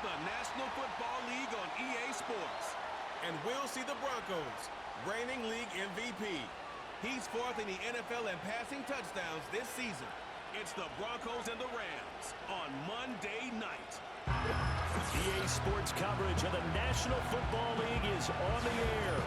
the National Football League on EA Sports. And we'll see the Broncos, reigning league MVP. He's fourth in the NFL in passing touchdowns this season. It's the Broncos and the Rams on Monday night. EA Sports coverage of the National Football League is on the air.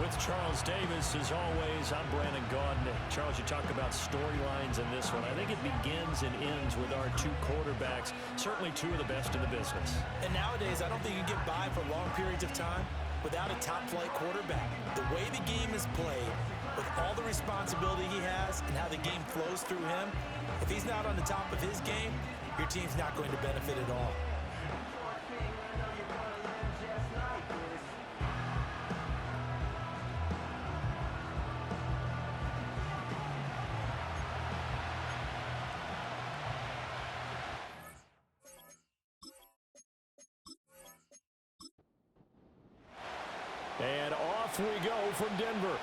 With Charles Davis, as always, I'm Brandon Gaudin. Charles, you talked about storylines in this one. I think it begins and ends with our two quarterbacks, certainly two of the best in the business. And nowadays, I don't think you get by for long periods of time without a top-flight quarterback. The way the game is played, with all the responsibility he has and how the game flows through him, if he's not on the top of his game, your team's not going to benefit at all. And off we go from Denver.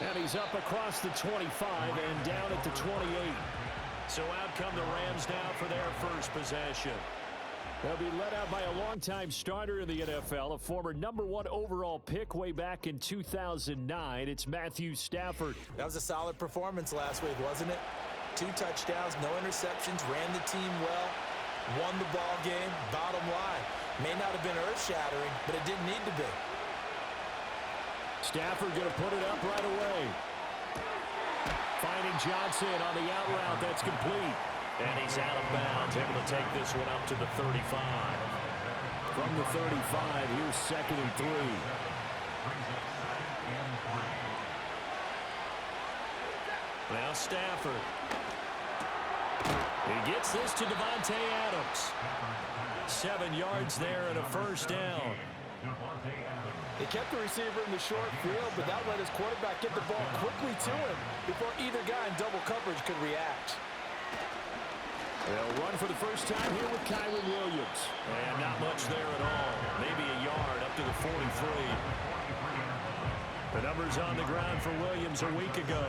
And he's up across the 25 and down at the 28. So out come the Rams now for their first possession. They'll be led out by a longtime starter in the NFL, a former #1 overall pick way back in 2009. It's Matthew Stafford. That was a solid performance last week, wasn't it? 2 touchdowns, no interceptions, ran the team well, won the ball game. Bottom line, may not have been earth-shattering, but it didn't need to be. Stafford going to put it up right away. Finding Johnson on the out route. That's complete. And he's out of bounds, able to take this one up to the 35. From the 35, here's 2nd and 3. Now Stafford. He gets this to Devontae Adams. 7 yards there and a first down. They kept the receiver in the short field, but that let his quarterback get the ball quickly to him before either guy in double coverage could react. They'll run for the first time here with Kyron Williams. And not much there at all. Maybe a yard up to the 43. The numbers on the ground for Williams a week ago.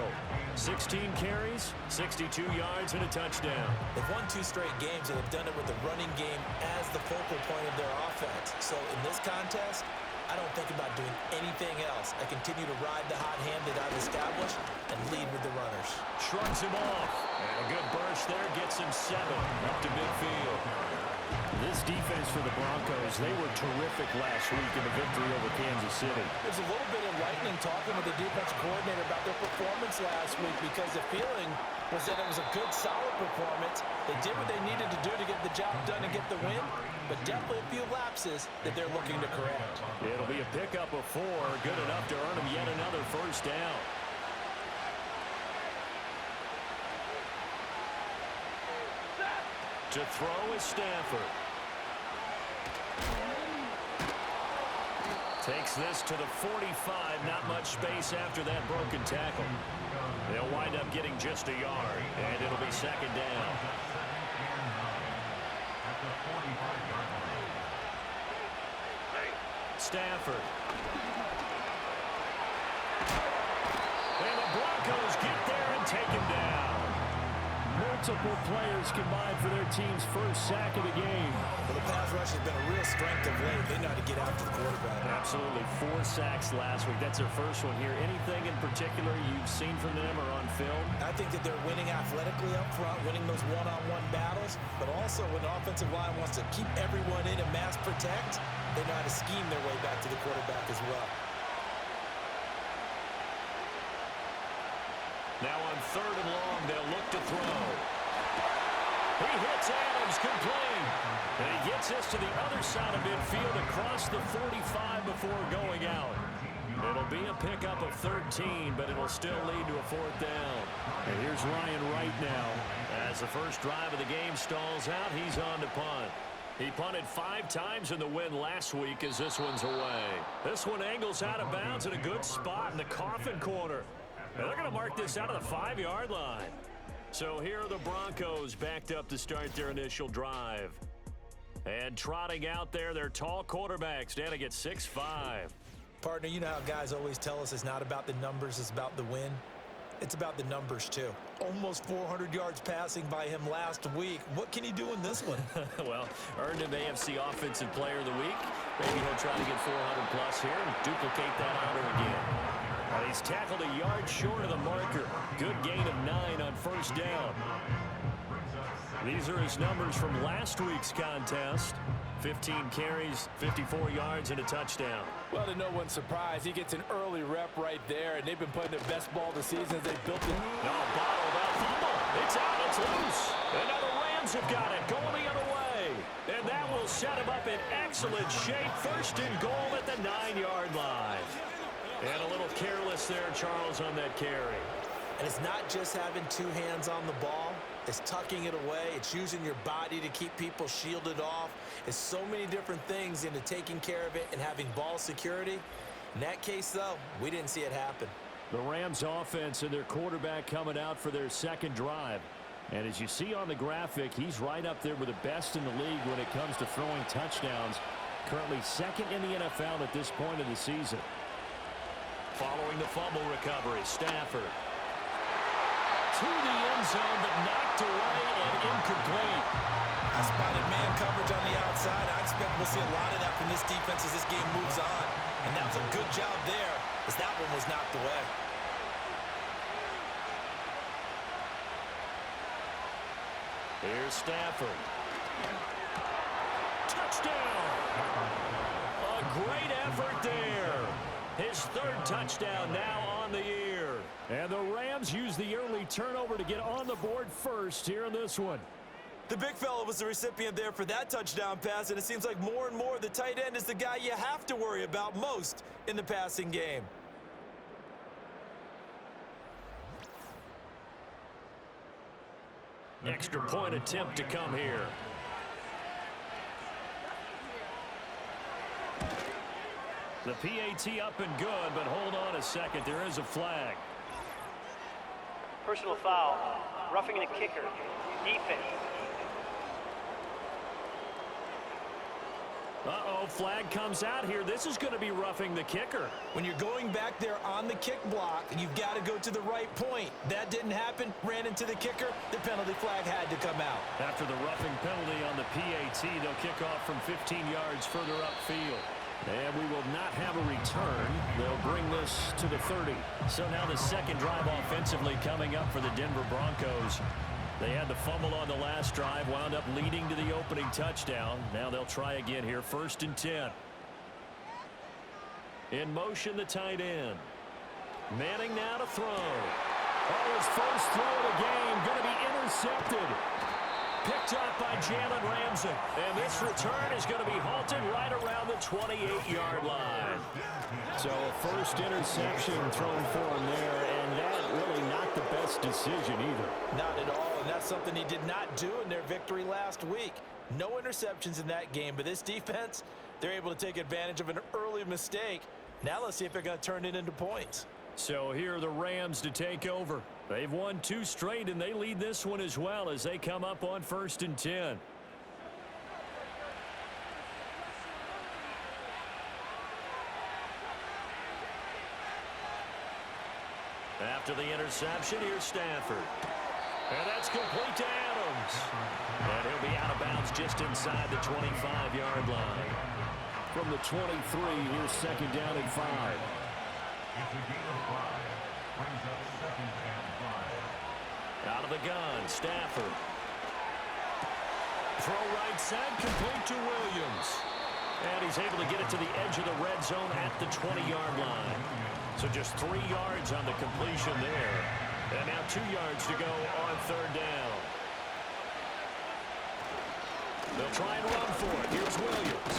16 carries, 62 yards, and a touchdown. They've won 2 straight games, and they've done it with the running game as the focal point of their offense. So in this contest, I don't think about doing anything else. I continue to ride the hot hand that I've established and lead with the runners. Shrugs him off. And a good burst there gets him 7 up to midfield. This defense for the Broncos, they were terrific last week in the victory over Kansas City. There's a little bit enlightening talking with the defensive coordinator about their performance last week because the feeling was that it was a good, solid performance. They did what they needed to do to get the job done and get the win, but definitely a few lapses that they're looking to correct. It'll be a pickup of 4, good enough to earn them yet another first down. To throw is Stafford. Takes this to the 45. Not much space after that broken tackle. They'll wind up getting just a yard, and it'll be 2nd down. Stafford. And the Broncos get there and take him down. Multiple players combined for their team's first sack of the game. Well, the pass rush has been a real strength of late. They know how to get after the quarterback. Absolutely. 4 sacks last week. That's their first one here. Anything in particular you've seen from them or on film? I think that they're winning athletically up front, winning those one-on-one battles, but also when the offensive line wants to keep everyone in and mass protect, they know how to scheme their way back to the quarterback as well. Now on 3rd and long, they'll look to throw. He hits Adams complete. And he gets this to the other side of midfield across the 45 before going out. It'll be a pickup of 13, but it'll still lead to a 4th down. And here's Ryan Wright now. As the first drive of the game stalls out, he's on to punt. He punted 5 times in the win last week as this one's away. This one angles out of bounds in a good spot in the coffin corner. Now they're going to mark this out of the 5-yard line. So here are the Broncos backed up to start their initial drive. And trotting out there, their tall quarterback standing at 6'5". Partner, you know how guys always tell us it's not about the numbers, it's about the win. It's about the numbers, too. Almost 400 yards passing by him last week. What can he do in this one? Well, earned him AFC Offensive Player of the Week. Maybe he'll try to get 400-plus here and duplicate that honor again. And he's tackled a yard short of the marker. Good gain of 9 on first down. These are his numbers from last week's contest. 15 carries, 54 yards, and a touchdown. Well, to no one's surprise, he gets an early rep right there, and they've been playing their best ball this season as they built it. No, bottled up fumble. It's out, it's loose. And now the Rams have got it, going the other way. And that will set him up in excellent shape. First and goal at the 9-yard line. And a little careless there, Charles, on that carry. And it's not just having two hands on the ball. It's tucking it away. It's using your body to keep people shielded off. It's so many different things into taking care of it and having ball security. In that case, though, we didn't see it happen. The Rams offense and their quarterback coming out for their second drive. And as you see on the graphic, he's right up there with the best in the league when it comes to throwing touchdowns. Currently second in the NFL at this point of the season. Following the fumble recovery, Stafford. To the end zone, but knocked away and incomplete. I spotted man coverage on the outside. I expect we'll see a lot of that from this defense as this game moves on. And that was a good job there as that one was knocked away. Here's Stafford. Touchdown! A great effort there. His third touchdown now on the year. And the Rams use the early turnover to get on the board first here in this one. The big fella was the recipient there for that touchdown pass, and it seems like more and more the tight end is the guy you have to worry about most in the passing game. Extra point attempt to come here. The PAT up and good, but hold on a second. There is a flag. Personal foul. Roughing the kicker. Defense. Uh-oh, flag comes out here. This is going to be roughing the kicker. When you're going back there on the kick block, you've got to go to the right point. That didn't happen. Ran into the kicker. The penalty flag had to come out. After the roughing penalty on the PAT, they'll kick off from 15 yards further upfield. And we will not have a return. They'll bring this to the 30. So now the second drive offensively coming up for the Denver Broncos. They had the fumble on the last drive, wound up leading to the opening touchdown. Now they'll try again here, 1st and 10. In motion, the tight end. Manning now to throw. Oh, his first throw of the game, going to be intercepted. Picked up by Jalen Ramsey. And this return is going to be halted right around the 28-yard line. So a first interception thrown for him there, and that really not the best decision either. Not at all, and that's something he did not do in their victory last week. No interceptions in that game, but this defense, they're able to take advantage of an early mistake. Now let's see if they're going to turn it into points. So here are the Rams to take over. They've won 2 straight, and they lead this one as well as they come up on 1st and 10. After the interception, here's Stafford. And that's complete to Adams. And he'll be out of bounds just inside the 25-yard line. From the 23, here's 2nd down and 5. Out of the gun, Stafford. Throw right side, complete to Williams. And he's able to get it to the edge of the red zone at the 20-yard line. So just 3 yards on the completion there. And now 2 yards to go on 3rd down. They'll try and run for it. Here's Williams.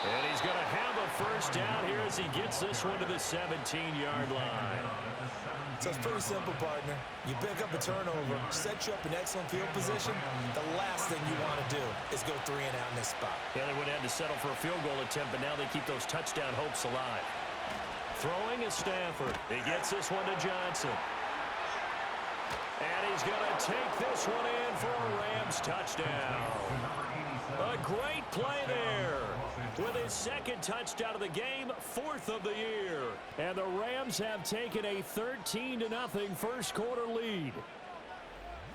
And he's going to have a first down here as he gets this one to the 17-yard line. So it's pretty simple, partner. You pick up a turnover, set you up in excellent field position. The last thing you want to do is go 3 and out in this spot. Yeah, they would have had to settle for a field goal attempt, but now they keep those touchdown hopes alive. Throwing is Stafford. He gets this one to Johnson. And he's going to take this one in for a Rams touchdown. A great play there. With his second touchdown of the game, 4th of the year. And the Rams have taken a 13-0 first quarter lead.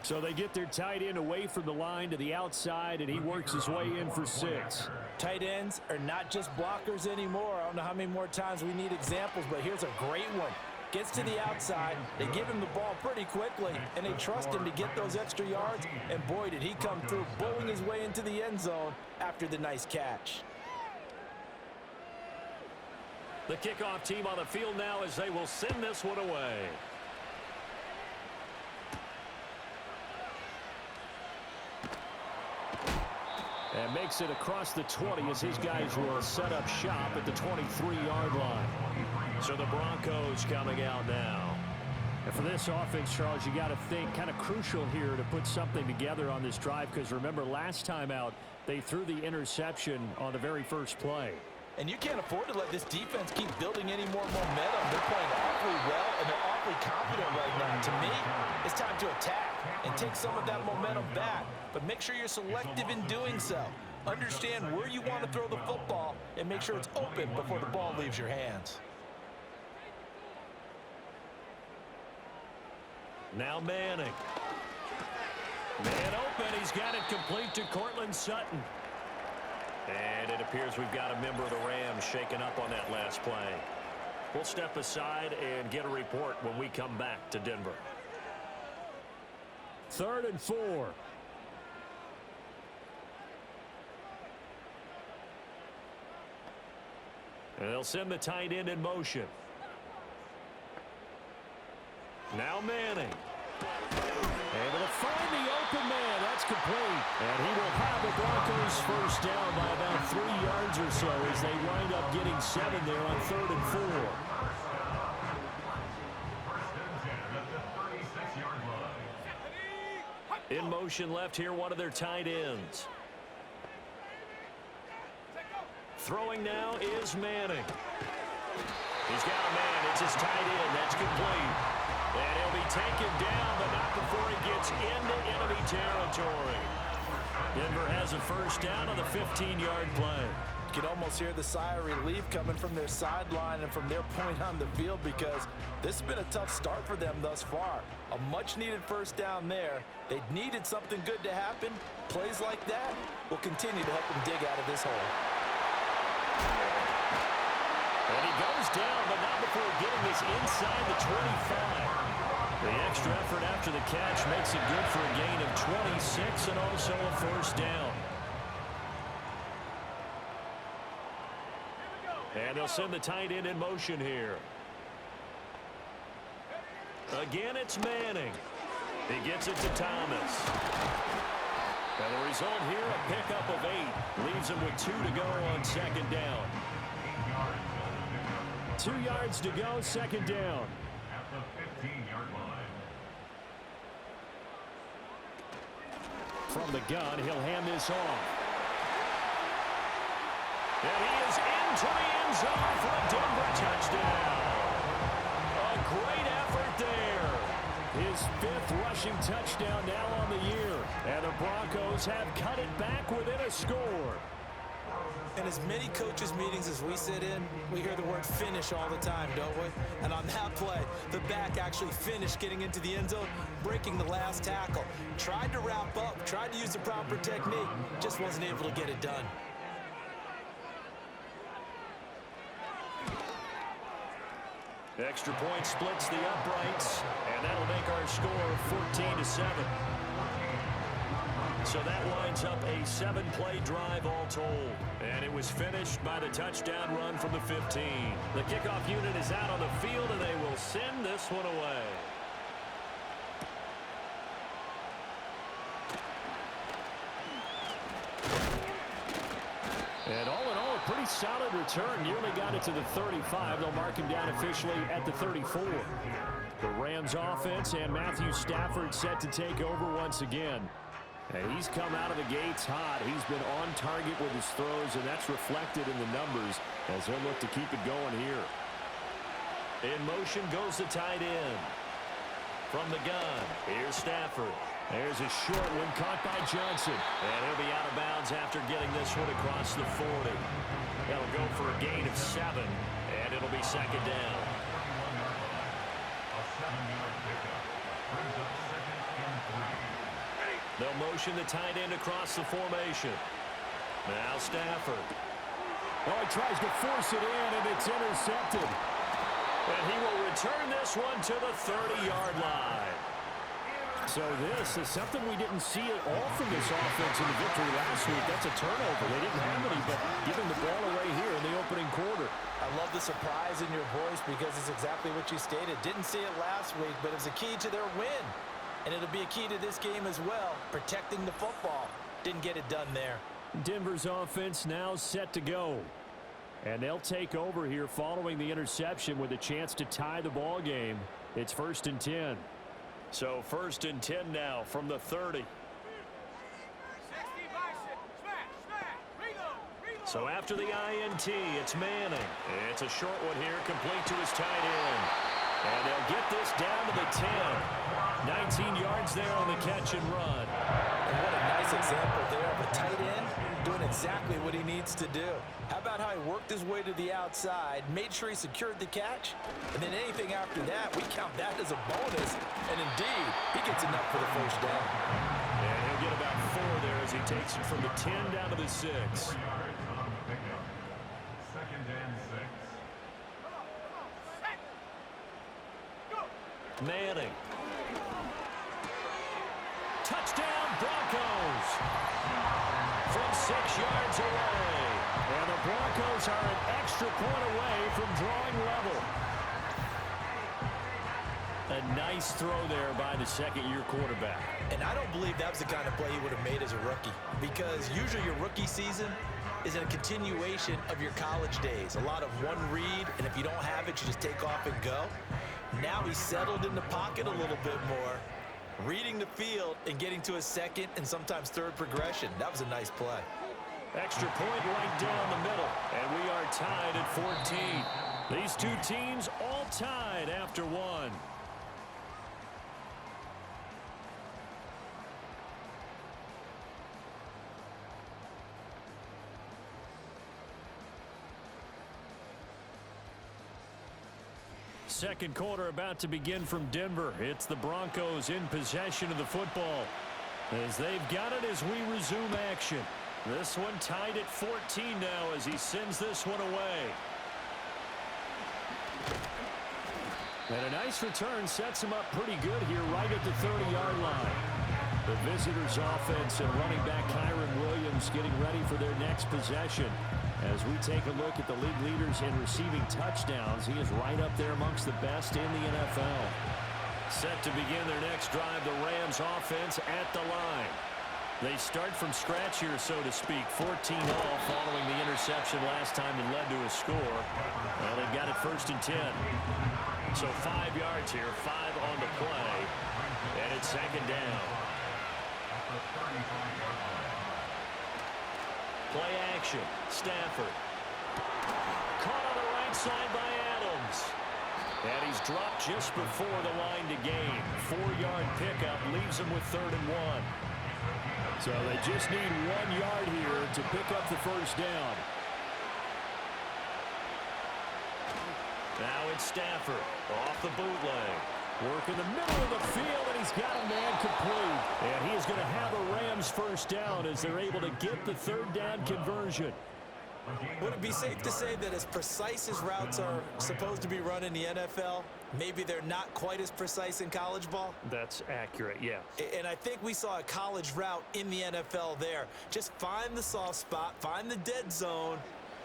So they get their tight end away from the line to the outside, and he works his way in for 6. Tight ends are not just blockers anymore. I don't know how many more times we need examples, but here's a great one. Gets to the outside, they give him the ball pretty quickly, and they trust him to get those extra yards, and boy, did he come through, bowling his way into the end zone after the nice catch. The kickoff team on the field now as they will send this one away. And makes it across the 20 as his guys will set up shop at the 23-yard line. So the Broncos coming out now. And for this offense, Charles, you got to think kind of crucial here to put something together on this drive, because remember last time out they threw the interception on the very first play. And you can't afford to let this defense keep building any more momentum. They're playing awfully well, and they're awfully confident right now. To me, it's time to attack and take some of that momentum back. But make sure you're selective in doing so. Understand where you want to throw the football and make sure it's open before the ball leaves your hands. Now Manning. Man open. He's got it complete to Cortland Sutton. And it appears we've got a member of the Rams shaken up on that last play. We'll step aside and get a report when we come back to Denver. 3rd and 4. And they'll send the tight end in motion. Now Manning. Able to find the open man. That's complete. And he will have the Broncos first down by about 3 yards or so as they wind up getting 7 there on 3rd and 4. In motion left here, one of their tight ends. Throwing now is Manning. He's got a man. It's his tight end. That's complete. And he'll be taken down, but not before he gets into enemy territory. Denver has a first down on the 15-yard play. You can almost hear the sigh of relief coming from their sideline and from their point on the field, because this has been a tough start for them thus far. A much-needed first down there. They needed something good to happen. Plays like that will continue to help them dig out of this hole. And he goes down, but not before getting this inside the 25. The extra effort after the catch makes it good for a gain of 26 and also a first down. And they'll send the tight end in motion here. Again, it's Manning. He gets it to Thomas. And the result here, a pickup of 8. Leaves him with 2 to go on 2nd down. 2 yards to go, 2nd down. At the 15-yard line. From the gun, he'll hand this off. And he is into the end zone for a Denver touchdown. A great effort there. His 5th rushing touchdown now on the year. And the Broncos have cut it back within a score. In as many coaches' meetings as we sit in, we hear the word finish all the time, don't we? And on that play, the back actually finished getting into the end zone, breaking the last tackle. Tried to wrap up, tried to use the proper technique, just wasn't able to get it done. Extra point splits the uprights, and that'll make our score 14-7. So that winds up a 7-play drive all told. And it was finished by the touchdown run from the 15. The kickoff unit is out on the field, and they will send this one away. And all in all, a pretty solid return. Nearly got it to the 35. They'll mark him down officially at the 34. The Rams offense and Matthew Stafford set to take over once again. And he's come out of the gates hot. He's been on target with his throws, and that's reflected in the numbers as he'll look to keep it going here. In motion goes the tight end. From the gun, here's Stafford. There's a short one caught by Johnson. And he'll be out of bounds after getting this one across the 40. That'll go for a gain of 7, and it'll be second down. A 7-yard pickup brings up second and 3. They'll motion the tight end across the formation. Now Stafford. Oh, he tries to force it in, and it's intercepted. And he will return this one to the 30-yard line. So this is something we didn't see at all from this offense in the victory last week. That's a turnover. They didn't have any, but giving the ball away here in the opening quarter. I love the surprise in your voice because it's exactly what you stated. Didn't see it last week, but it was a key to their win. And it'll be a key to this game as well, protecting the football. Didn't get it done there. Denver's offense now set to go. And they'll take over here following the interception with a chance to tie the ball game. It's 1st and 10. So 1st and 10 now from the 30. So after the INT, it's Manning. It's a short one here, complete to his tight end. And they'll get this down to the 10. 19 yards there on the catch and run. And what a nice example there of a tight end doing exactly what he needs to do. How about how he worked his way to the outside, made sure he secured the catch, and then anything after that, we count that as a bonus. And indeed, he gets enough for the first down. And he'll get about 4 there as he takes it from the 10 down to the 6. 4 yards on the pickup. Second and 6. Manning. Touchdown Broncos. From 6 yards away. And the Broncos are an extra point away from drawing level. A nice throw there by the second-year quarterback. And I don't believe that was the kind of play he would have made as a rookie, because usually your rookie season is a continuation of your college days. A lot of one read, and if you don't have it, you just take off and go. Now he's settled in the pocket a little bit more, reading the field and getting to a second and sometimes third progression. That was a nice play. Extra point right down the middle, and we are tied at 14. These two teams all tied after one. Second quarter about to begin from Denver. It's the Broncos in possession of the football as they've got it as we resume action. This one tied at 14 now as he sends this one away. And a nice return sets him up pretty good here right at the 30-yard line. The visitors' offense and running back Kyron Williams getting ready for their next possession. As we take a look at the league leaders in receiving touchdowns, he is right up there amongst the best in the NFL. Set to begin their next drive, the Rams offense at the line. They start from scratch here, so to speak. 14 all following the interception last time that led to a score. Well, they've got it 1st and 10. So 5 yards here, 5 on the play. And it's second down. Play action. Stafford. Caught on the right side by Adams. And he's dropped just before the line to gain. 4-yard pickup leaves him with 3rd and 1. So they just need 1 yard here to pick up the first down. Now it's Stafford off the bootleg. Work in the middle of the field, and he's got a man complete. And he is going to have a Rams first down as they're able to get the 3rd down conversion. Would it be safe to say that as precise as routes are supposed to be run in the NFL, maybe they're not quite as precise in college ball? That's accurate, yeah. And I think we saw a college route in the NFL there. Just find the soft spot, find the dead zone,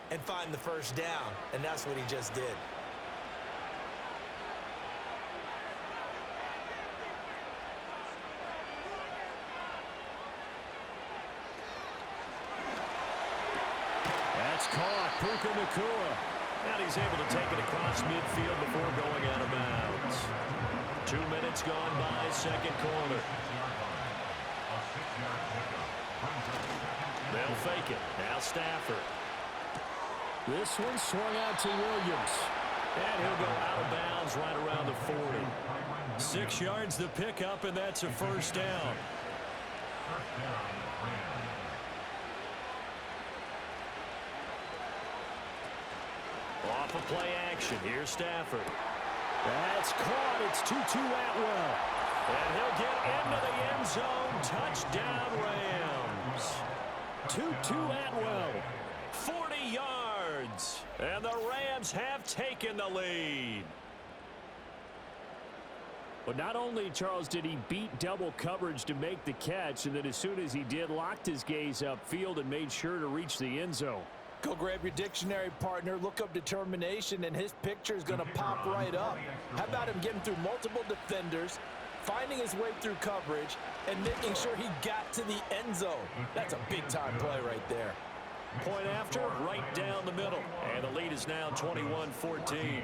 and find the first down. And that's what he just did. Caught, Puka Nacua. And he's able to take it across midfield before going out of bounds. 2 minutes gone by, second quarter. They'll fake it. Now Stafford. This one swung out to Williams. And he'll go out of bounds right around the 40. 6 yards the pickup, and that's a first down. First down, Rams. Off of play action. Here's Stafford. That's caught. It's 2-2 Atwell. And he'll get into the end zone. Touchdown, Rams. 2-2 Atwell. 40 yards. And the Rams have taken the lead. But not only, Charles, did he beat double coverage to make the catch, and then as soon as he did, locked his gaze upfield and made sure to reach the end zone. Go grab your dictionary, partner, look up determination, and his picture is going to pop right up. How about him getting through multiple defenders, finding his way through coverage, and making sure he got to the end zone? That's a big-time play right there. Point after, right down the middle. And the lead is now 21-14.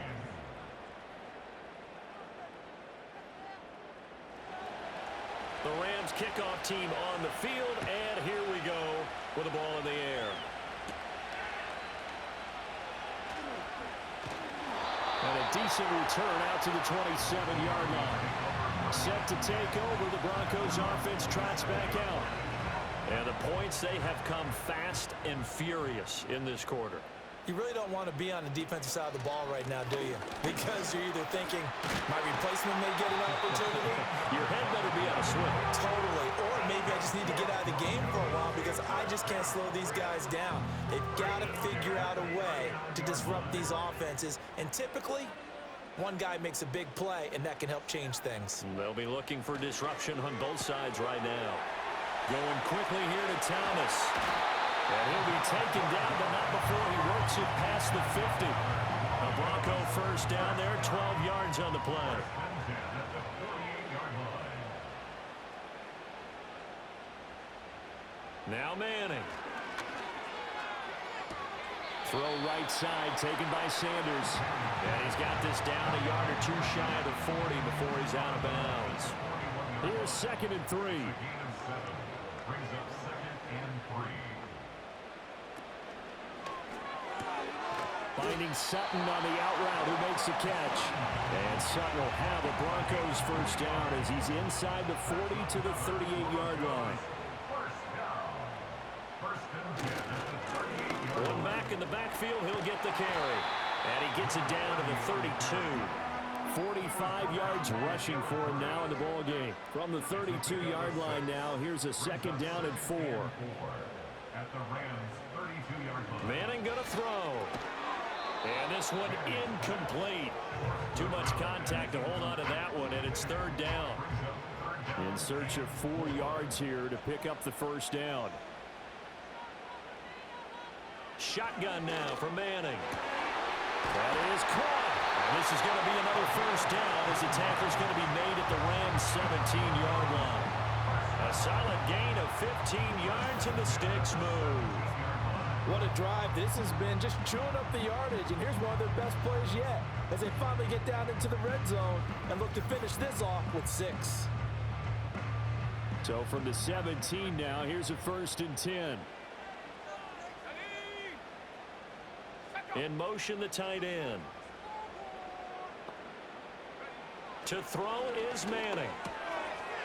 The Rams kickoff team on the field, and here we go with the ball in the air. And a decent return out to the 27-yard line. Set to take over, the Broncos offense trots back out. And the points, they have come fast and furious in this quarter. You really don't want to be on the defensive side of the ball right now, do you? Because you're either thinking, my replacement may get an opportunity. Your head better be on a swivel. Totally. Or maybe I just need to get out of the game for a while because I just can't slow these guys down. They've got to figure out a way to disrupt these offenses. And typically, one guy makes a big play, and that can help change things. They'll be looking for disruption on both sides right now. Going quickly here to Thomas. And he'll be taken down, but not before he works it past the 50. A Bronco first down there, 12 yards on the play. Now Manning. Throw right side taken by Sanders. And he's got this down a yard or two shy of the 40 before he's out of bounds. Here's 2nd and 3. Brings up 2nd and 3. Finding Sutton on the out route, who makes the catch. And Sutton will have a Broncos first down as he's inside the 40 to the 38-yard line. One back in the backfield, he'll get the carry. And he gets it down to the 32. 45 yards rushing for him now in the ball game. From the 32-yard line now, here's a 2nd down and 4. At the Rams' 32-yard line. Manning gonna throw. And this one incomplete. Too much contact to hold on to that one, and it's 3rd down. In search of 4 yards here to pick up the first down. Shotgun now for Manning. That is caught. And this is going to be another first down as the tackle's going to be made at the Rams' 17-yard line. A solid gain of 15 yards, and the sticks move. What a drive this has been, just chewing up the yardage. And here's one of their best plays yet as they finally get down into the red zone and look to finish this off with 6. So from the 17 now, here's a 1st and 10. In motion, the tight end. To throw is Manning.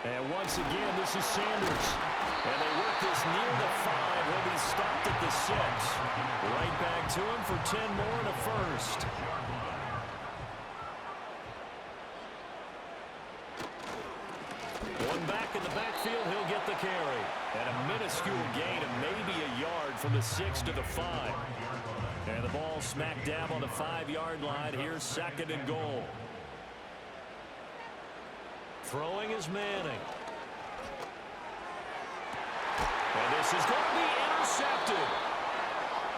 And once again, this is Sanders. And they work this near the 5. He'll be stopped at the 6. Right back to him for 10 more and a first. One back in the backfield, he'll get the carry. And a minuscule gain of maybe a yard from the 6 to the 5. And the ball smack dab on the 5-yard line. Here's 2nd and goal. Throwing is Manning. And this is going to be intercepted.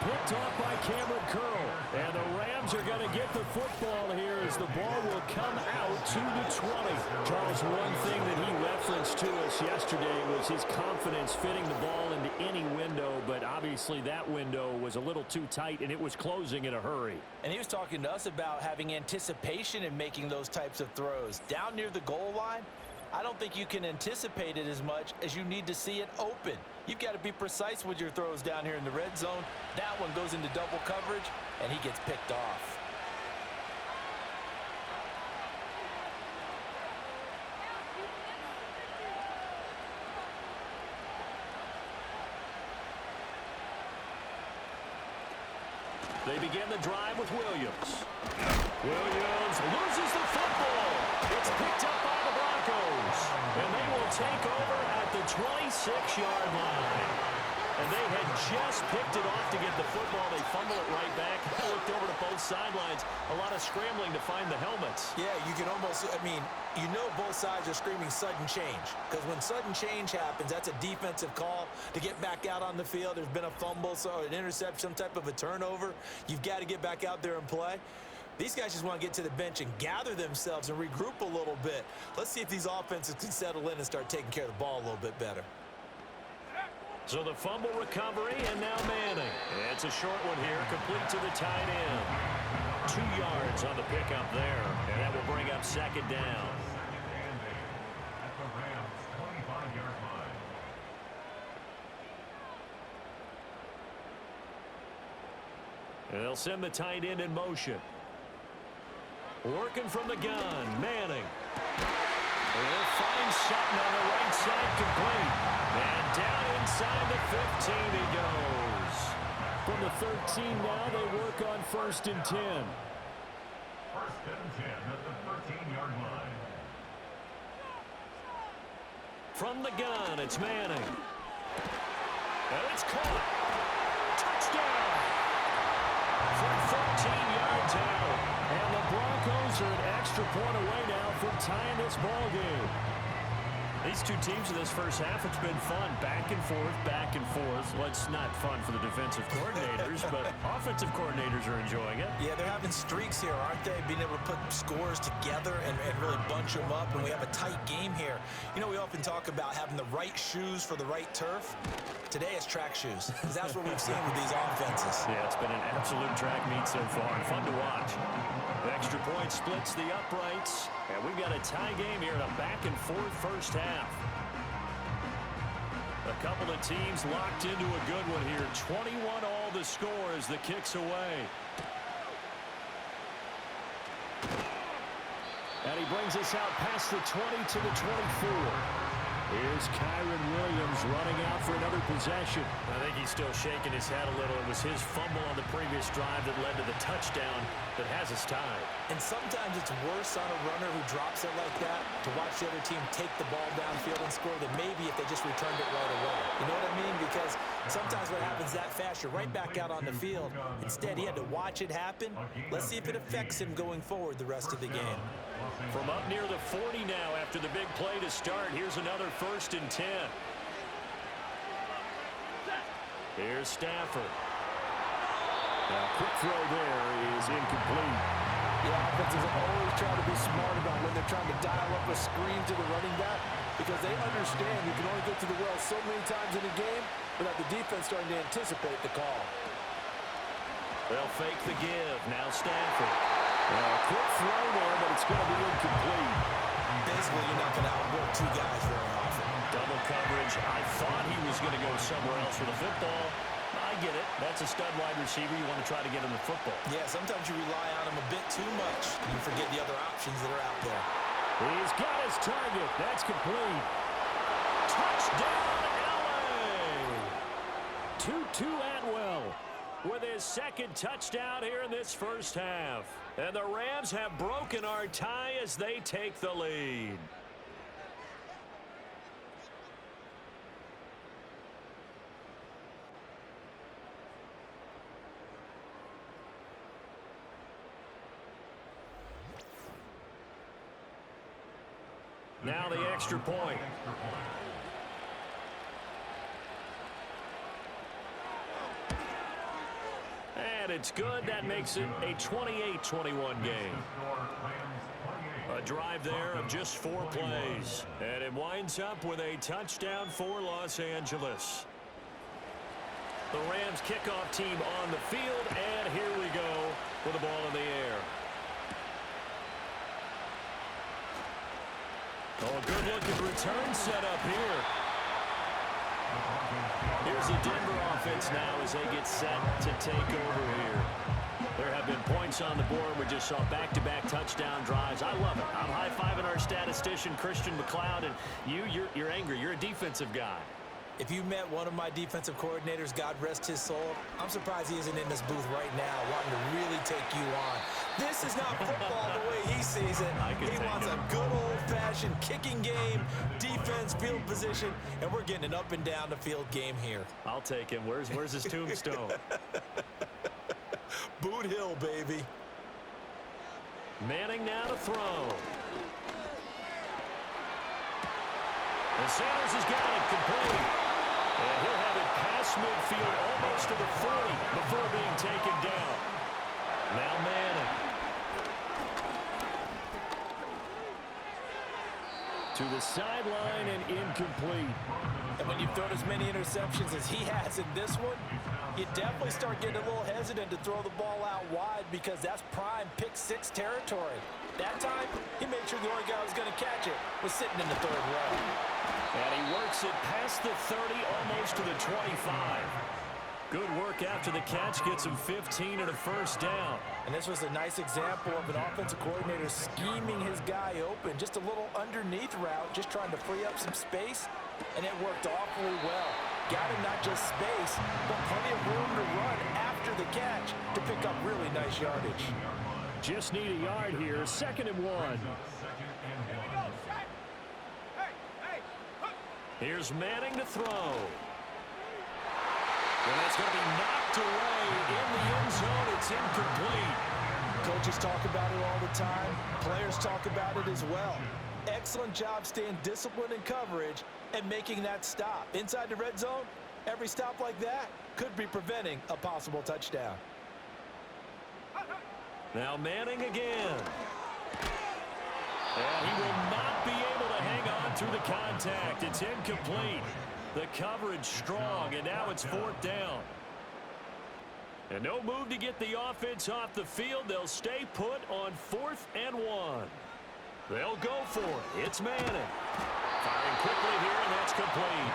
Picked off by Cameron Curl. And the Rams are going to get the football here as the ball will come out to the 20. Charles, one thing that he referenced to us yesterday was his confidence fitting the ball into any window, but obviously that window was a little too tight and it was closing in a hurry. And he was talking to us about having anticipation in making those types of throws. Down near the goal line, I don't think you can anticipate it as much as you need to see it open. You've got to be precise with your throws down here in the red zone. That one goes into double coverage, and he gets picked off. They begin the drive with Williams. Williams loses the football. It's picked up by the Broncos. And they will take over at the 26-yard line. And they had just picked it off to get the football. They fumble it right back. I looked over to both sidelines. A lot of scrambling to find the helmets. Yeah, you can almost, you know both sides are screaming sudden change. Because when sudden change happens, that's a defensive call to get back out on the field. There's been a fumble, so an interception, some type of a turnover. You've got to get back out there and play. These guys just want to get to the bench and gather themselves and regroup a little bit. Let's see if these offenses can settle in and start taking care of the ball a little bit better. So the fumble recovery, and now Manning. It's a short one here, complete to the tight end. 2 yards on the pickup there, and that will bring up second down. At the Rams' 25-yard line. And they'll send the tight end in motion. Working from the gun, Manning. He'll find Sutton on the right side, complete. And down inside the 15 he goes. From the 13 now, they work on 1st and 10. 1st and 10 at the 13-yard line. From the gun, it's Manning. And it's caught. Touchdown. For 14 yards out. And the Broncos are an extra point away now from tying this ball game. These two teams in this first half, it's been fun. Back and forth, back and forth. Well, it's not fun for the defensive coordinators, but offensive coordinators are enjoying it. Yeah, they're having streaks here, aren't they? Being able to put scores together and really bunch them up, and we have a tight game here. You know, we often talk about having the right shoes for the right turf. Today it's track shoes, because that's what we've seen with these offenses. Yeah, it's been an absolute track meet so far, and fun to watch. The extra point splits the uprights, and we've got a tie game here in a back-and-forth first half. A couple of teams locked into a good one here. 21 all the score as the kick's away. And he brings us out past the 20 to the 24. Here's Kyron Williams running out for another possession. I think he's still shaking his head a little. It was his fumble on the previous drive that led to the touchdown that has us tied. And sometimes it's worse on a runner who drops it like that to watch the other team take the ball downfield and score than maybe if they just returned it right away. You know what I mean? Because sometimes what happens that fast, you're right back out on the field. Instead, he had to watch it happen. Let's see if it affects him going forward the rest of the game. From up near the 40 now after the big play to start. Here's another 1st and 10. Here's Stafford. Now, quick throw there is incomplete. The offenses always try to be smart about when they're trying to dial up a screen to the running back because they understand you can only get to the well so many times in a game without the defense starting to anticipate the call. They'll fake the give. Now Stafford. Quick throw there, but it's going to be incomplete. Basically, you're not going to outwork two guys very often. Double coverage. I thought he was going to go somewhere else for the football. I get it. That's a stud wide receiver. You want to try to get him the football. Yeah, sometimes you rely on him a bit too much. You forget the other options that are out there. He's got his target. That's complete. Touchdown, LA! Tutu Atwell with his second touchdown here in this first half. And the Rams have broken our tie as they take the lead. Now the extra point. And it's good. That makes it a 28-21 game. A drive there of just 4 plays. And it winds up with a touchdown for Los Angeles. The Rams kickoff team on the field. And here we go with the ball in the air. Oh, a good-looking return set up here. Here's the Denver offense now as they get set to take over here. There have been points on the board. We just saw back-to-back touchdown drives. I love it. I'm high-fiving our statistician, Christian McLeod, and you're angry. You're a defensive guy. If you met one of my defensive coordinators, God rest his soul, I'm surprised he isn't in this booth right now wanting to really take you on. This is not football the way he sees it. He wants a good old-fashioned kicking game, defense, field position, and we're getting an up and down the field game here. I'll take him. Where's his tombstone? Boot Hill, baby. Manning now to throw. And Sanders has got it complete. And he'll have it past midfield almost to the 40 before being taken down. Now Manning. To the sideline and incomplete. And when you've thrown as many interceptions as he has in this one, you definitely start getting a little hesitant to throw the ball out wide because that's prime pick six territory. That time, he made sure the only guy who was going to catch it was sitting in the third row. And he works it past the 30, almost to the 25. Good work after the catch, gets him 15 and a first down. And this was a nice example of an offensive coordinator scheming his guy open. Just a little underneath route, just trying to free up some space, and it worked awfully well. Got him not just space, but plenty of room to run after the catch to pick up really nice yardage. Just need a yard here, 2nd and 1. Here's Manning to throw. And that's going to be knocked away in the end zone. It's incomplete. Coaches talk about it all the time. Players talk about it as well. Excellent job staying disciplined in coverage and making that stop. Inside the red zone, every stop like that could be preventing a possible touchdown. Now Manning again. And he will not be able to hang on through the contact. It's incomplete. The coverage strong, and now it's 4th down. And no move to get the offense off the field. They'll stay put on 4th and 1. They'll go for it. It's Manning. Firing quickly here, and that's complete.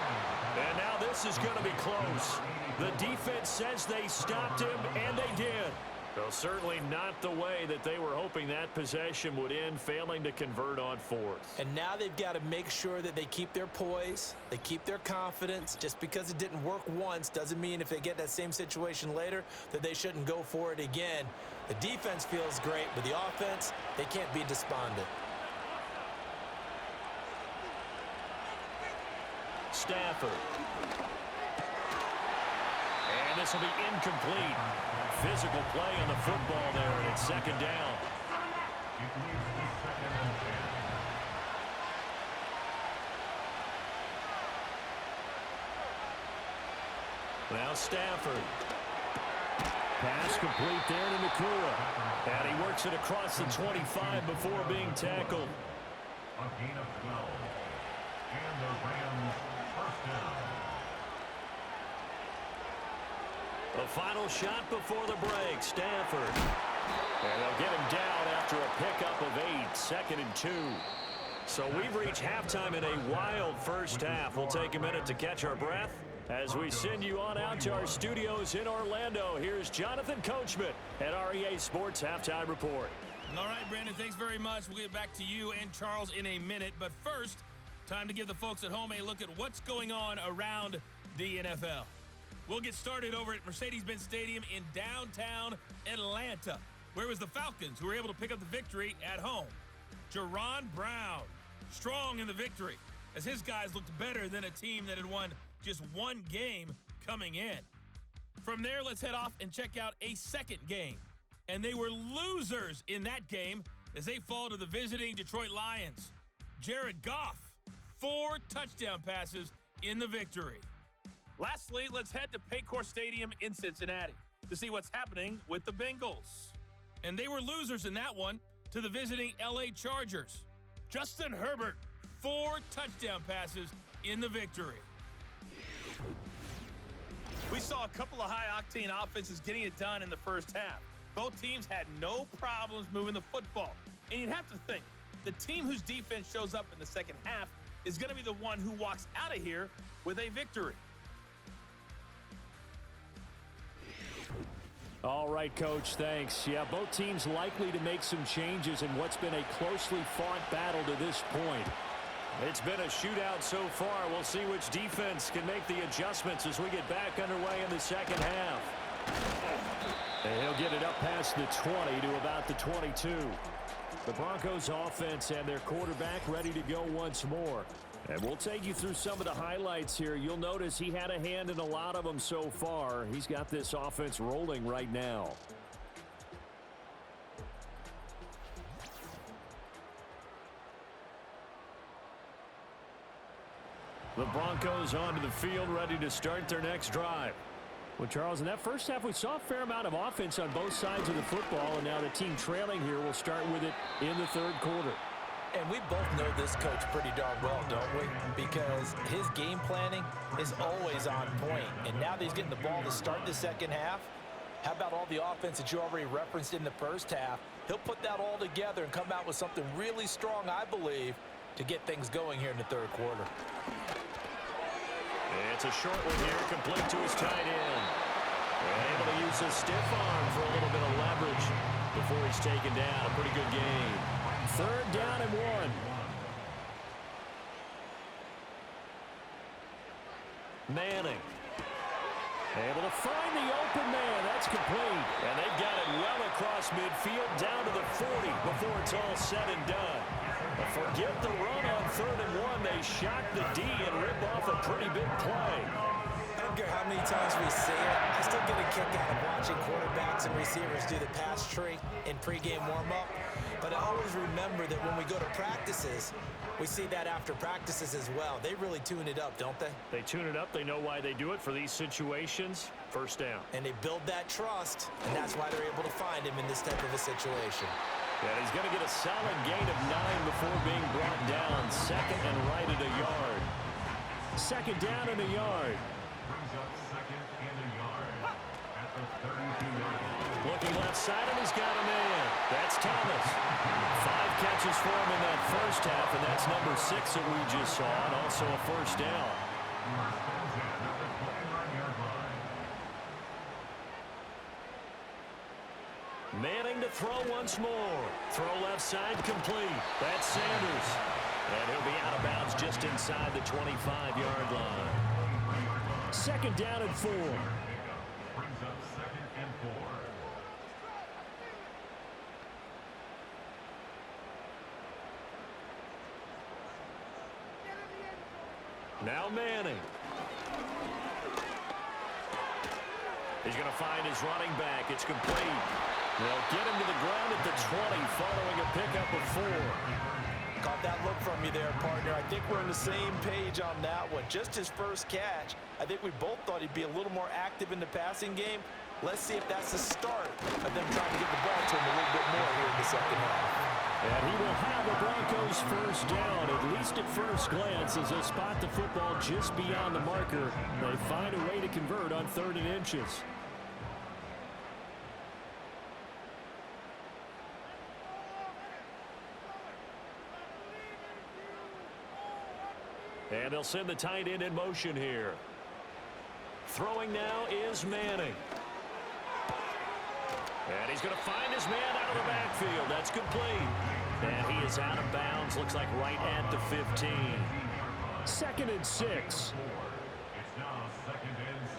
And now this is going to be close. The defense says they stopped him, and they did. Well, certainly not the way that they were hoping that possession would end, failing to convert on 4th. And now they've got to make sure that they keep their poise, they keep their confidence. Just because it didn't work once doesn't mean if they get that same situation later that they shouldn't go for it again. The defense feels great, but the offense, they can't be despondent. Stafford. And this will be incomplete. Physical play on the football there, and it's 2nd down. Now Stafford. Pass complete there to Nakua. And he works it across the 25 before being tackled. A gain of 12. And the Rams first down. The final shot before the break, Stafford. And they'll get him down after a pickup of 8, 2nd and 2. So we've reached halftime in a wild first half. We'll take a minute to catch our breath as we send you on out to our studios in Orlando. Here's Jonathan Coachman at REA Sports Halftime Report. All right, Brandon, thanks very much. We'll get back to you and Charles in a minute. But first, time to give the folks at home a look at what's going on around the NFL. We'll get started over at Mercedes-Benz Stadium in downtown Atlanta, where it was the Falcons who were able to pick up the victory at home. Jerron Brown, strong in the victory, as his guys looked better than a team that had won just one game coming in. From there, let's head off and check out a second game. And they were losers in that game as they fall to the visiting Detroit Lions. Jared Goff, 4 touchdown passes in the victory. Lastly, let's head to Paycor Stadium in Cincinnati to see what's happening with the Bengals. And they were losers in that one to the visiting LA Chargers. Justin Herbert, 4 touchdown passes in the victory. We saw a couple of high-octane offenses getting it done in the first half. Both teams had no problems moving the football. And you'd have to think, the team whose defense shows up in the second half is going to be the one who walks out of here with a victory. All right, Coach, thanks. Yeah, both teams likely to make some changes in what's been a closely fought battle to this point. It's been a shootout so far. We'll see which defense can make the adjustments as we get back underway in the second half. And he'll get it up past the 20 to about the 22. The Broncos offense and their quarterback ready to go once more. And we'll take you through some of the highlights here. You'll notice he had a hand in a lot of them so far. He's got this offense rolling right now. The Broncos onto the field, ready to start their next drive. Well, Charles, in that first half, we saw a fair amount of offense on both sides of the football, and now the team trailing here will start with it in the third quarter. And we both know this coach pretty darn well, don't we? Because his game planning is always on point. And now that he's getting the ball to start the second half, how about all the offense that you already referenced in the first half? He'll put that all together and come out with something really strong, I believe, to get things going here in the third quarter. It's a short one here, complete to his tight end. And able to use his stiff arm for a little bit of leverage before he's taken down. A pretty good game. Third down and 1. Manning. Able to find the open man. That's complete. And they've got it well across midfield down to the 40 before it's all said and done. But forget the run on 3rd and 1. They shock the D and rip off a pretty big play. I don't care how many times we see it. I still get a kick out of watching quarterbacks and receivers do the pass tree in pregame warm-up. But I always remember that when we go to practices, we see that after practices as well. They really tune it up, don't they? They tune it up. They know why they do it for these situations. First down. And they build that trust, and that's why they're able to find him in this type of a situation. And he's going to get a solid gain of 9 before being brought down. Second and right at a yard. Second down and a yard. Brings up second and a yard at the 32-yard line. Looking left side, and he's got a man. That's Thomas. 5 catches for him in that first half, and that's number 6 that we just saw, and also a first down. Spins in at the 29-yard line. Manning to throw once more. Throw left side complete. That's Sanders. And he'll be out of bounds just inside the 25-yard line. Second down and 4. Brings up second and 4. Now Manning. He's going to find his running back. It's complete. They'll get him to the ground at the 20 following a pickup of 4. Caught that look from you there, partner. I think we're on the same page on that one. Just his first catch. I think we both thought he'd be a little more active in the passing game. Let's see if that's the start of them trying to get the ball to him a little bit more here in the second half. And he will have the Broncos first down, at least at first glance, as they spot the football just beyond the marker. They find a way to convert on 3rd and inches. And they'll send the tight end in motion here. Throwing now is Manning. And he's going to find his man out of the backfield. That's complete. And he is out of bounds. Looks like right at the 15. 2nd and 6. It's now 2nd and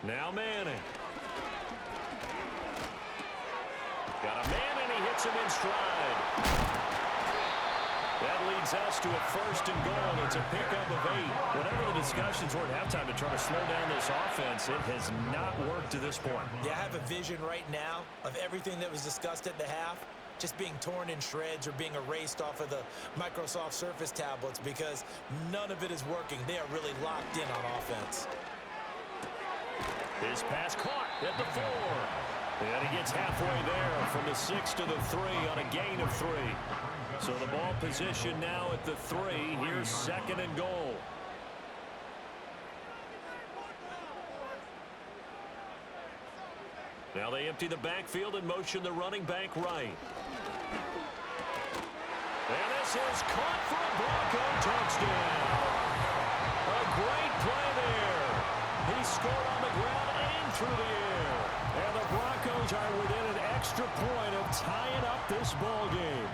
6. Now Manning. Got a man, and he hits him in stride. That leads us to a 1st and goal. It's a pickup of 8. Whatever the discussions were at halftime to try to slow down this offense, it has not worked to this point. Yeah, I have a vision right now of everything that was discussed at the half just being torn in shreds or being erased off of the Microsoft Surface tablets because none of it is working. They are really locked in on offense. His pass caught at the 4. And he gets halfway there from the 6 to the 3 on a gain of 3. So the ball position now at the 3. Here's 2nd and goal. Now they empty the backfield and motion the running back right. And this is caught for a Bronco touchdown. A great play there. He scored on the ground and through the air. And the Broncos Rams are within an extra point of tying up this ball game.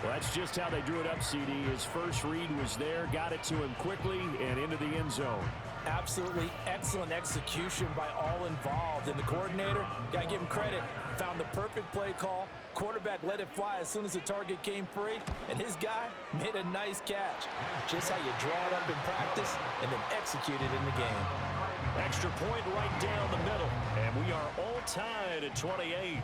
Well, that's just how they drew it up, CD. His first read was there, got it to him quickly, and into the end zone. Absolutely excellent execution by all involved. And the coordinator, got to give him credit, found the perfect play call. Quarterback let it fly as soon as the target came free, and his guy made a nice catch. Just how you draw it up in practice and then execute it in the game. Extra point right down the middle, and we are all tied at 28.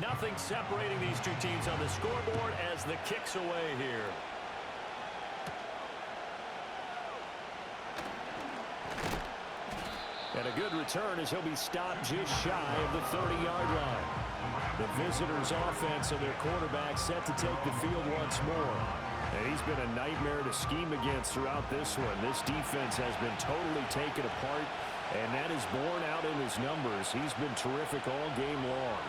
Nothing separating these two teams on the scoreboard as the kick's away here. And a good return as he'll be stopped just shy of the 30-yard line. The visitors' offense and their quarterback set to take the field once more. And he's been a nightmare to scheme against throughout this one. This defense has been totally taken apart, and that is borne out in his numbers. He's been terrific all game long.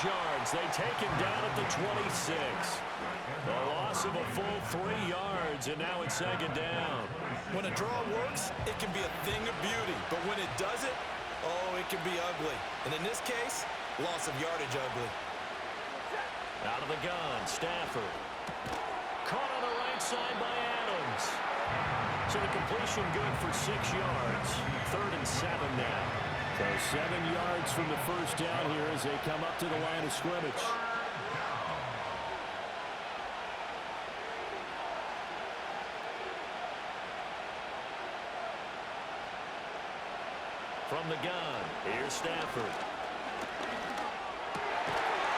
Yards. They take him down at the 26. A loss of a full 3 yards, and now it's second down. When a draw works, it can be a thing of beauty. But when it doesn't, oh, it can be ugly. And in this case, loss of yardage ugly. Out of the gun, Stafford. Caught on the right side by Adams. So the completion good for 6 yards. 3rd and 7 now. So 7 yards from the first down here as they come up to the line of scrimmage. From the gun, here's Stafford.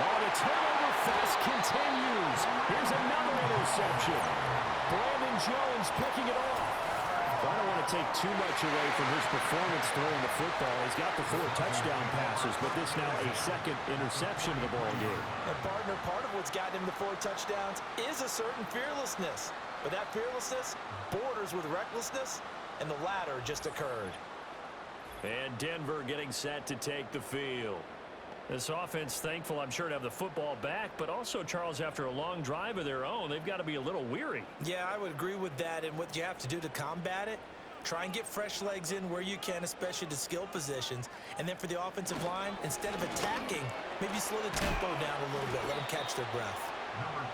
Oh, the turnover fest continues. Here's another interception. Brandon Jones picking it off. I don't want to take too much away from his performance throwing the football. He's got the 4 touchdown passes, but this now a second interception of the ball game. And partner, part of what's gotten him the 4 touchdowns is a certain fearlessness. But that fearlessness borders with recklessness, and the latter just occurred. And Denver getting set to take the field. This offense thankful, I'm sure, to have the football back, but also, Charles, after a long drive of their own, they've got to be a little weary. Yeah, I would agree with that, and what you have to do to combat it, try and get fresh legs in where you can, especially to skill positions. And then for the offensive line, instead of attacking, maybe slow the tempo down a little bit, let them catch their breath.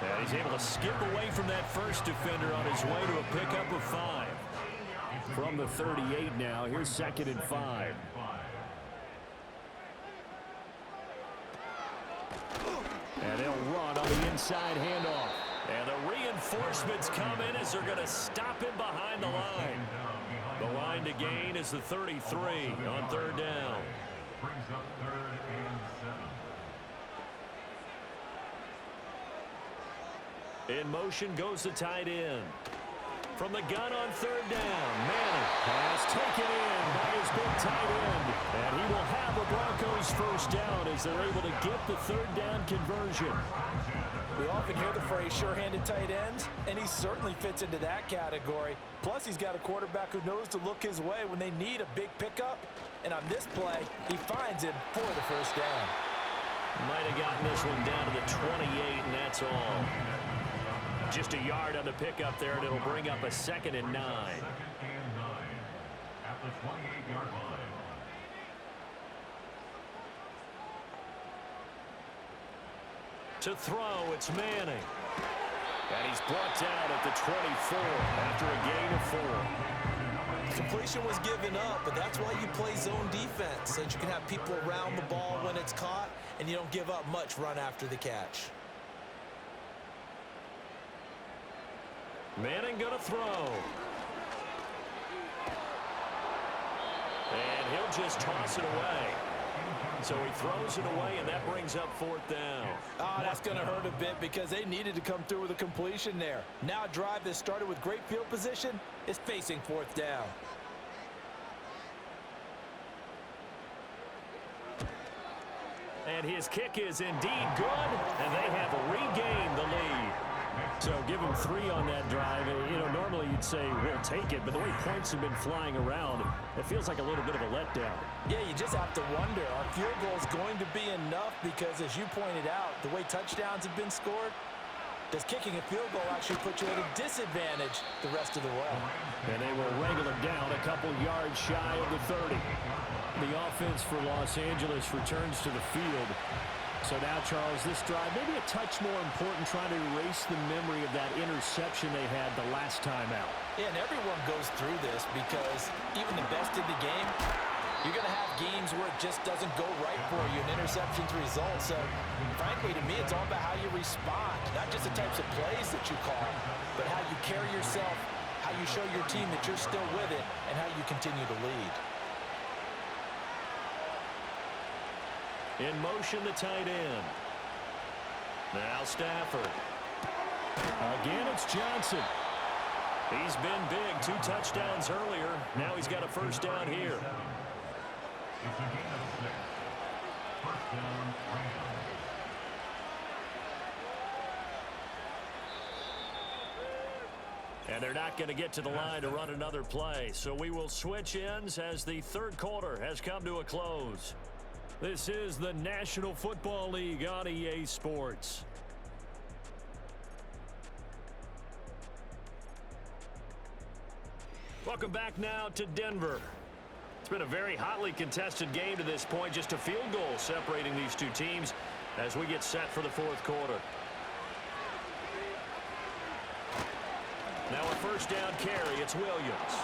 And he's able to skip away from that first defender on his way to a pickup of 5. From the 38 now, here's 2nd and 5. And they'll run on the inside handoff. And the reinforcements come in as they're going to stop him behind the line. The line to gain is the 33 on 3rd down. Brings up 3rd and 7. In motion goes the tight end. From the gun on 3rd down, Manning pass taken in by his big tight end. And he will have the Broncos first down as they're able to get the 3rd down conversion. We often hear the phrase sure-handed tight ends, and he certainly fits into that category. Plus, he's got a quarterback who knows to look his way when they need a big pickup. And on this play, he finds him for the first down. Might have gotten this one down to the 28, and that's all. Just a yard on the pickup there, and it'll bring up a 2nd and 9. 2nd and 9 at the 28-yard line. To throw, it's Manning. And he's brought down at the 24 after a gain of 4. Completion was given up, but that's why you play zone defense, so that you can have people around the ball when it's caught, and you don't give up much run after the catch. Manning gonna throw. And he'll just toss it away. So he throws it away, and that brings up 4th down. Oh, that's going to hurt a bit because they needed to come through with a completion there. Now a drive that started with great field position is facing 4th down. And his kick is indeed good, and they have regained the lead. So give him 3 on that drive. You know, normally you'd say we'll take it, but the way points have been flying around, it feels like a little bit of a letdown. Yeah, you just have to wonder, are field goals going to be enough? Because as you pointed out, the way touchdowns have been scored, does kicking a field goal actually put you at a disadvantage the rest of the way? And they will wrangle him down a couple yards shy of the 30. The offense for Los Angeles returns to the field. So now, Charles, this drive maybe a touch more important, trying to erase the memory of that interception they had the last time out. Yeah, and everyone goes through this because even the best in the game, you're going to have games where it just doesn't go right for you, and interceptions result. So, frankly, to me, it's all about how you respond, not just the types of plays that you call, but how you carry yourself, how you show your team that you're still with it, and how you continue to lead. In motion, the tight end. Now Stafford. Again, it's Johnson. He's been big. 2 touchdowns earlier. Now he's got a first down here. It's a gain of 6. First down, Rams. And they're not going to get to the line to run another play. So we will switch ends as the third quarter has come to a close. This is the National Football League on EA Sports. Welcome back now to Denver. It's been a very hotly contested game to this point. Just a field goal separating these two teams as we get set for the fourth quarter. Now a first down carry. It's Williams.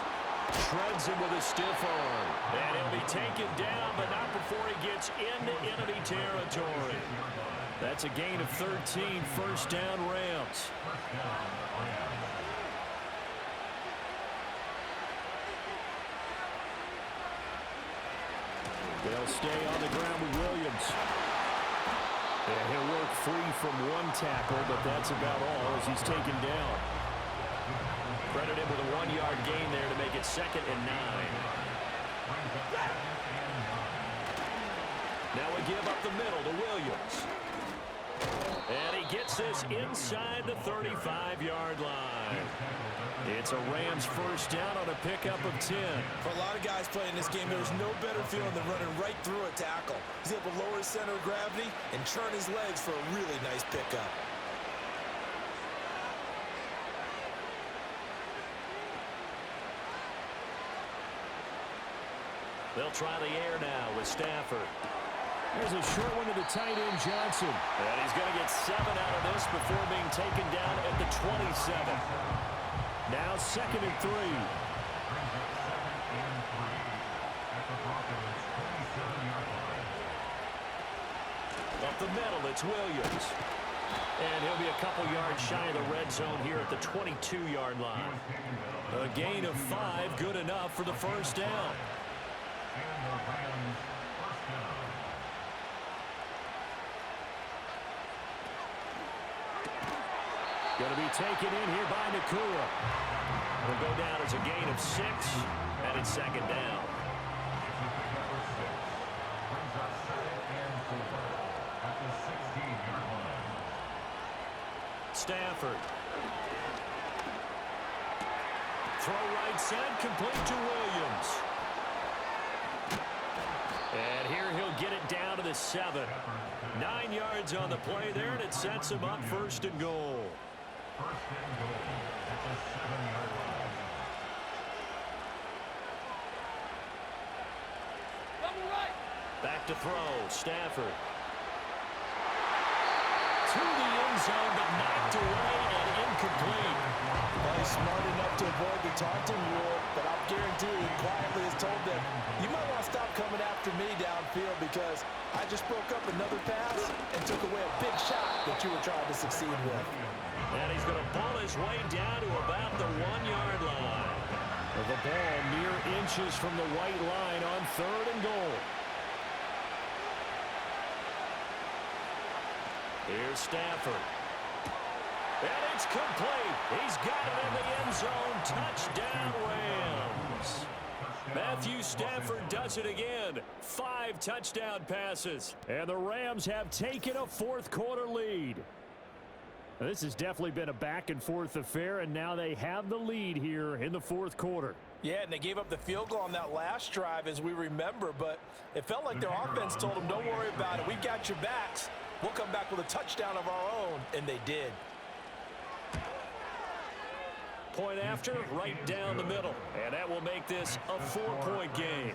Shreds him with a stiff arm. And he'll be taken down, but not before he gets into enemy territory. That's a gain of 13. First down, Rams. They'll stay on the ground with Williams. And he'll work free from one tackle, but that's about all as he's taken down. Credit him with a 1-yard gain there to make it 2nd and 9. Now we give up the middle to Williams. And he gets this inside the 35-yard line. It's a Rams first down on a pickup of 10. For a lot of guys playing this game, there's no better feeling than running right through a tackle. He's able to lower his center of gravity and turn his legs for a really nice pickup. They'll try the air now with Stafford. There's a short one to the tight end, Johnson. And he's going to get 7 out of this before being taken down at the 27. Now 2nd and 3. Up the middle, it's Williams. And he'll be a couple yards shy of the red zone here at the 22-yard line. A gain of 5, good enough for the first down. Going to be taken in here by Nakua. Will go down as a gain of 6, and it's 2nd down. Stafford. Throw right side, complete to Williams. And here he'll get it down to the 7. 9 yards on the play there, and it sets him up 1st and goal. First and goal at the 7-yard line. Back to throw, Stafford. To the end zone, but knocked away and incomplete. Well, he's smart enough to avoid the taunting rule, but I'll guarantee he quietly has told them, you might want to stop coming after me downfield because I just broke up another pass and took away a big shot that you were trying to succeed with. And he's going to pull his way down to about the 1-yard line. The ball mere inches from the white line on 3rd and goal. Here's Stafford. And it's complete. He's got it in the end zone. Touchdown, Rams. Matthew Stafford does it again. 5 touchdown passes. And the Rams have taken a fourth quarter lead. This has definitely been a back-and-forth affair, and now they have the lead here in the fourth quarter. Yeah, and they gave up the field goal on that last drive, as we remember, but it felt like their offense told them, don't worry about it. We've got your backs. We'll come back with a touchdown of our own, and they did. Point after, right down the middle, and that will make this a 4-point game.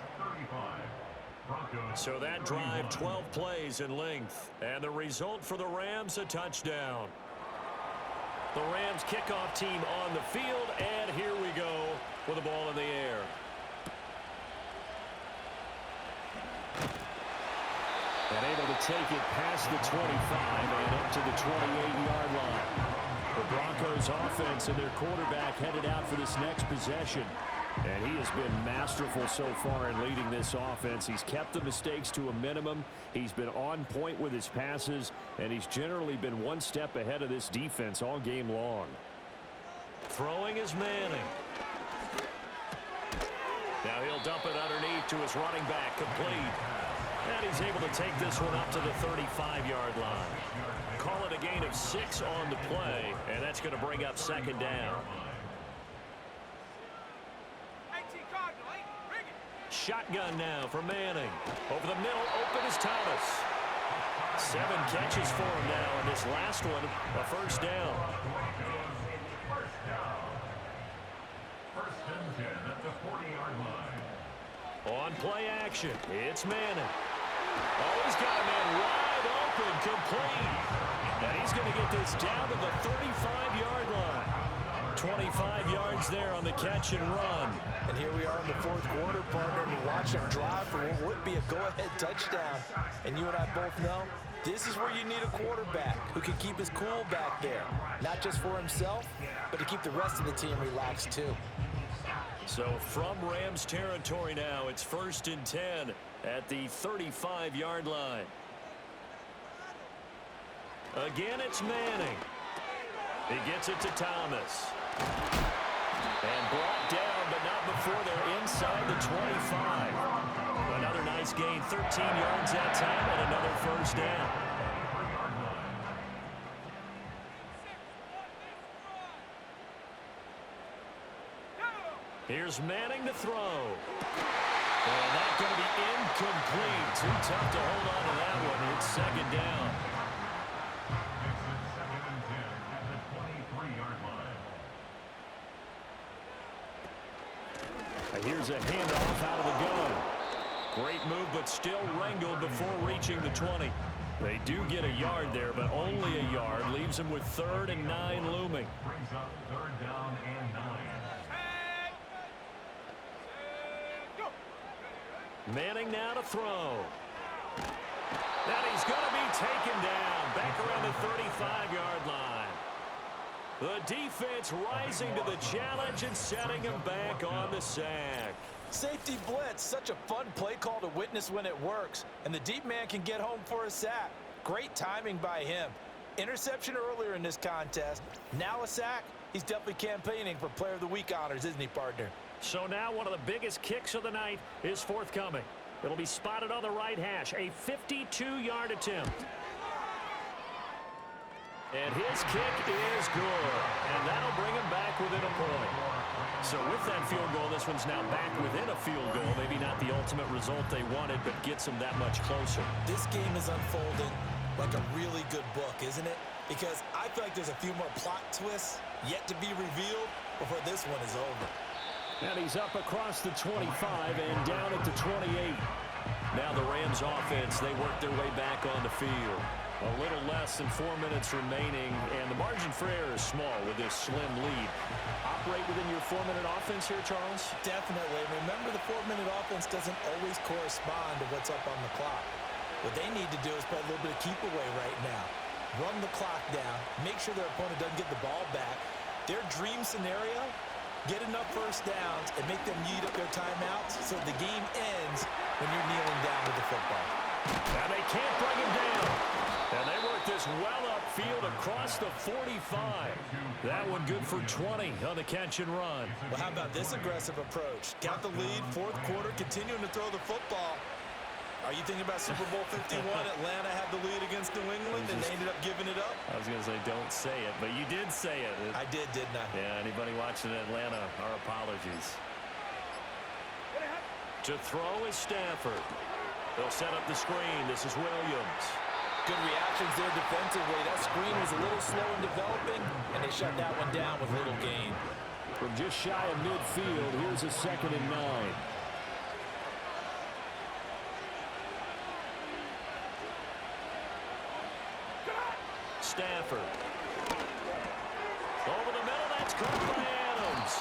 So that drive, 12 plays in length, and the result for the Rams, a touchdown. The Rams kickoff team on the field, and here we go with the ball in the air. And able to take it past the 25 and up to the 28-yard line. The Broncos offense and their quarterback headed out for this next possession. And he has been masterful so far in leading this offense. He's kept the mistakes to a minimum. He's been on point with his passes, and he's generally been one step ahead of this defense all game long. Throwing is Manning. Now he'll dump it underneath to his running back, complete. And he's able to take this one up to the 35-yard line. Call it a gain of 6 on the play, and that's going to bring up second down. Shotgun now for Manning. Over the middle, open is Thomas. 7 catches for him now, and this last one, a first down. First and 10 at the 40-yard line. On play action, it's Manning. Oh, he's got a man wide open, complete. And he's going to get this down to the 35-yard line. 25 yards there on the catch and run. And here we are in the fourth quarter, partner, and watch them drive for what would be a go-ahead touchdown. And you and I both know this is where you need a quarterback who can keep his cool back there. Not just for himself, but to keep the rest of the team relaxed too. So from Rams territory now, it's first and 10 at the 35-yard line. Again, it's Manning. He gets it to Thomas. And brought down, but not before they're inside the 25. Another nice gain, 13 yards that time, and another first down. Here's Manning to throw. And that's going to be incomplete. Too tough to hold on to that one. It's second down. Here's a handoff out of the gun. Great move, but still wrangled before reaching the 20. They do get a yard there, but only a yard. Leaves them with 3rd and 9 looming. Brings up 3rd down and 9. Manning now to throw. And he's going to be taken down. Back around the 35-yard line. The defense rising to the challenge and setting him back on the sack. Safety blitz, such a fun play call to witness when it works. And the deep man can get home for a sack. Great timing by him. Interception earlier in this contest. Now a sack. He's definitely campaigning for Player of the Week honors, isn't he, partner? So now one of the biggest kicks of the night is forthcoming. It'll be spotted on the right hash. A 52-yard attempt. And his kick is good. And that'll bring him back within a point. So with that field goal, this one's now back within a field goal. Maybe not the ultimate result they wanted, but gets them that much closer. This game is unfolding like a really good book, isn't it? Because I feel like there's a few more plot twists yet to be revealed before this one is over. And he's up across the 25 and down at the 28. Now the Rams offense, they work their way back on the field. A little less than 4 minutes remaining, and the margin for error is small with this slim lead. Operate within your 4-minute offense here, Charles? Definitely. Remember, the 4-minute offense doesn't always correspond to what's up on the clock. What they need to do is play a little bit of keep away right now. Run the clock down, make sure their opponent doesn't get the ball back. Their dream scenario, get enough first downs and make them eat up their timeouts so the game ends when you're kneeling down with the football. Now they can't bring him down. And they work this well upfield across the 45. That one good for 20 on the catch and run. Well, how about this aggressive approach? Got the lead, fourth quarter, continuing to throw the football. Are you thinking about Super Bowl 51? Atlanta had the lead against New England, and they ended up giving it up? I was going to say don't say it, but you did say it. I did, didn't I? Yeah, anybody watching Atlanta, our apologies. To throw is Stafford. They'll set up the screen. This is Williams. Good reactions there defensively. That screen was a little slow in developing, and they shut that one down with little gain. From just shy of midfield, here's a 2nd and 9. Stafford. Over the middle, that's caught by Adams.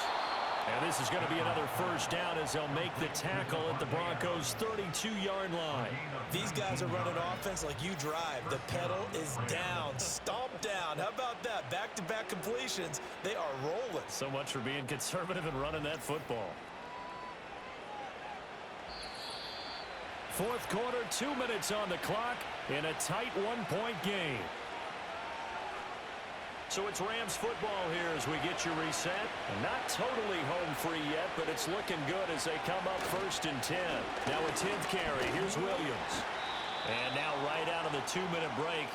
And this is going to be another first down as they'll make the tackle at the Broncos' 32-yard line. These guys are running offense like you drive. The pedal is down, stomp down. How about that? Back-to-back completions. They are rolling. So much for being conservative and running that football. Fourth quarter, 2 minutes on the clock in a tight one-point game. So it's Rams football here as we get you reset. Not totally home free yet, but it's looking good as they come up 1st and 10. Now a 10th carry. Here's Williams. And now right out of the 2-minute break,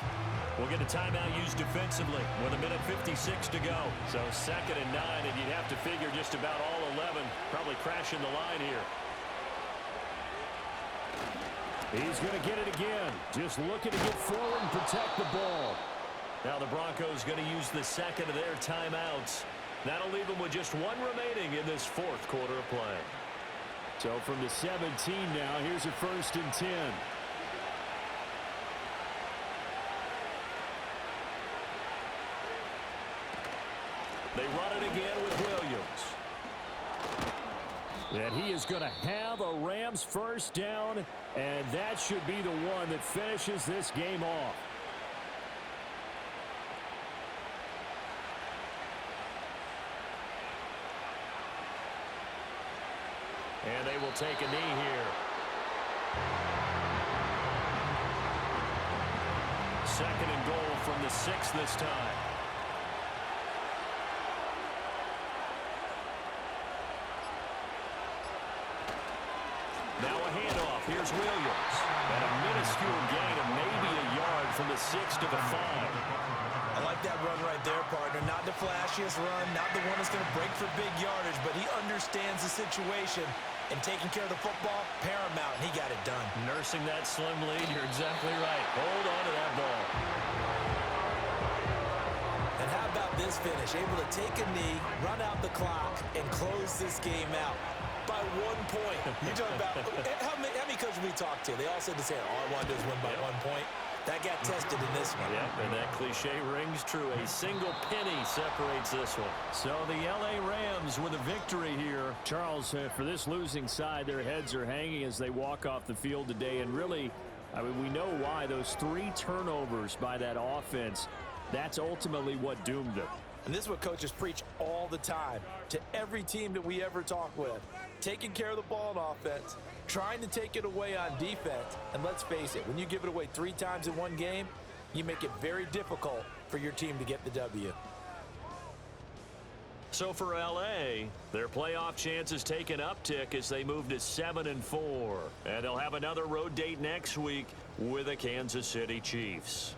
we'll get a timeout used defensively with 1:56 to go. So 2nd and 9, and you'd have to figure just about all 11 probably crashing the line here. He's going to get it again. Just looking to get forward and protect the ball. Now the Broncos going to use the 2nd of their timeouts. That'll leave them with just 1 remaining in this 4th quarter of play. So from the 17 now, here's a 1st and 10. They run it again with Williams. And he is going to have a Rams first down, and that should be the one that finishes this game off. And they will take a knee here. 2nd and goal from the 6 this time. Now a handoff. Here's Williams. And a minuscule gain of maybe a yard from the 6 to the 5. I like that run right there, partner. Not the flashiest run, not the one that's going to break for big yardage, but he understands the situation, and taking care of the football, paramount, and he got it done. Nursing that slim lead, you're exactly right. Hold on to that ball. And how about this finish? Able to take a knee, run out the clock, and close this game out by 1 point. You're talking about how many coaches we talked to? They all said the same. All I want to do is win by 1 point. That got tested in this one. Yep, and that cliche rings true. A single penny separates this one. So the L.A. Rams with a victory here. Charles, for this losing side, their heads are hanging as they walk off the field today. And really, I mean, we know why. Those 3 turnovers by that offense, that's ultimately what doomed them. And this is what coaches preach all the time to every team that we ever talk with. Taking care of the ball on offense, trying to take it away on defense. And let's face it, when you give it away 3 times in one game, you make it very difficult for your team to get the W. So for L.A., their playoff chances take an uptick as they move to 7-4. And they'll have another road date next week with the Kansas City Chiefs.